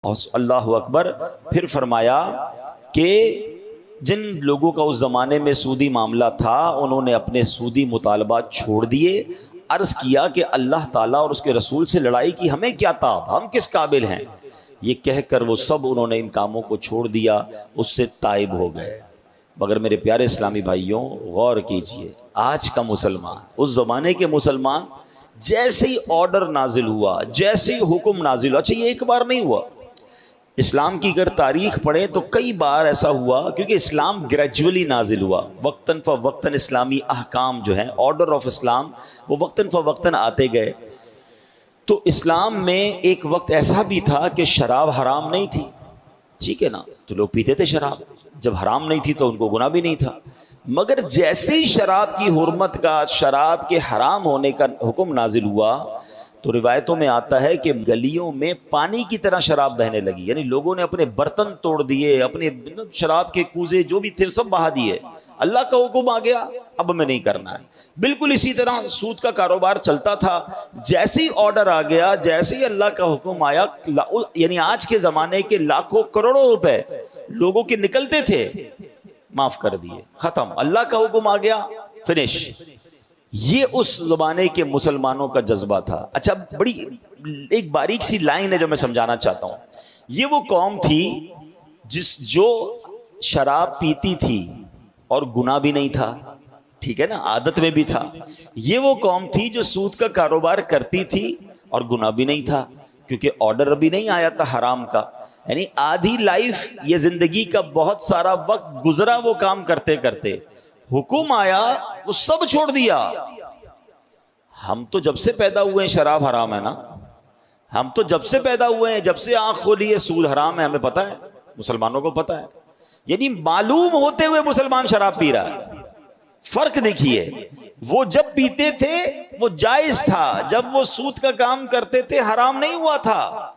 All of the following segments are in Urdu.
اور اللہ اکبر. پھر فرمایا کہ جن لوگوں کا اس زمانے میں سودی معاملہ تھا انہوں نے اپنے سودی مطالبات چھوڑ دیے. عرض کیا کہ اللہ تعالیٰ اور اس کے رسول سے لڑائی کی ہمیں کیا تاب، ہم کس قابل ہیں. یہ کہہ کر وہ سب انہوں نے ان کاموں کو چھوڑ دیا، اس سے تائب ہو گئے. مگر میرے پیارے اسلامی بھائیوں غور کیجئے، آج کا مسلمان، اس زمانے کے مسلمان، جیسے ہی آرڈر نازل ہوا، جیسے ہی حکم نازل ہوا، اچھا یہ ایک بار نہیں ہوا، اسلام کی اگر تاریخ پڑھیں تو کئی بار ایسا ہوا، کیونکہ اسلام گریجولی نازل ہوا، وقتاً فوقتاً اسلامی احکام جو ہیں، آرڈر آف اسلام، وہ وقتاً فوقتاً آتے گئے. تو اسلام میں ایک وقت ایسا بھی تھا کہ شراب حرام نہیں تھی، ٹھیک ہے نا، تو لوگ پیتے تھے شراب. جب حرام نہیں تھی تو ان کو گناہ بھی نہیں تھا. مگر جیسے ہی شراب کی حرمت کا، شراب کے حرام ہونے کا حکم نازل ہوا تو روایتوں میں آتا ہے کہ گلیوں میں پانی کی طرح شراب بہنے لگی. یعنی لوگوں نے اپنے برتن توڑ دیے، اپنے شراب کے کوزے جو بھی تھے سب بہا دیے. اللہ کا حکم آ گیا، اب ہمیں نہیں کرنا ہے. بالکل اسی طرح سود کا کاروبار چلتا تھا. جیسے ہی آرڈر آ گیا، جیسے ہی اللہ کا حکم آیا، یعنی آج کے زمانے کے لاکھوں کروڑوں روپے لوگوں کے نکلتے تھے، معاف کر دیے، ختم. اللہ کا حکم آ گیا، فنش. یہ اس زمانے کے مسلمانوں کا جذبہ تھا. اچھا بڑی ایک باریک سی لائن ہے جو میں سمجھانا چاہتا ہوں. یہ وہ قوم تھی جو شراب پیتی تھی اور گناہ بھی نہیں تھا، ٹھیک ہے نا، عادت میں بھی تھا. یہ وہ قوم تھی جو سود کا کاروبار کرتی تھی اور گناہ بھی نہیں تھا، کیونکہ آرڈر ابھی نہیں آیا تھا حرام کا. یعنی آدھی لائف، یہ زندگی کا بہت سارا وقت گزرا وہ کام کرتے کرتے، حکم آیا وہ سب چھوڑ دیا. ہم تو جب سے پیدا ہوئے ہیں شراب حرام ہے نا، ہم تو جب سے پیدا ہوئے ہیں، جب سے آنکھ کھولی ہے سود حرام ہے، ہمیں پتہ ہے، مسلمانوں کو پتہ ہے. یعنی معلوم ہوتے ہوئے مسلمان شراب پی رہا ہے. فرق دیکھیے، وہ جب پیتے تھے وہ جائز تھا، جب وہ سود کا کام کرتے تھے حرام نہیں ہوا تھا.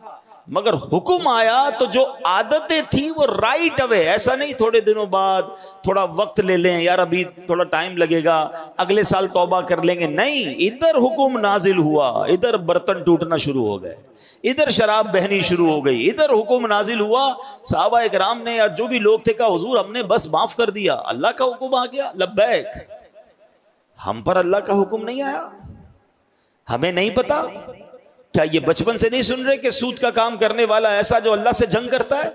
مگر حکم آیا تو جو عادتیں تھیں وہ رائٹ اوے، ایسا نہیں تھوڑے دنوں بعد تھوڑا وقت لے لیں، یار ابھی تھوڑا ٹائم لگے گا، اگلے سال توبہ کر لیں گے. نہیں، ادھر حکم نازل ہوا، ادھر برتن ٹوٹنا شروع ہو گئے، ادھر شراب بہنی شروع ہو گئی، ادھر حکم نازل ہوا. صحابہ اکرام نے یا جو بھی لوگ تھے کہا حضور ہم نے بس معاف کر دیا، اللہ کا حکم آ گیا، لبیک. ہم پر اللہ کا حکم نہیں آیا، ہمیں نہیں پتا. کیا یہ بچپن سے نہیں سن رہے کہ سود کا کام کرنے والا ایسا جو اللہ سے جنگ کرتا ہے؟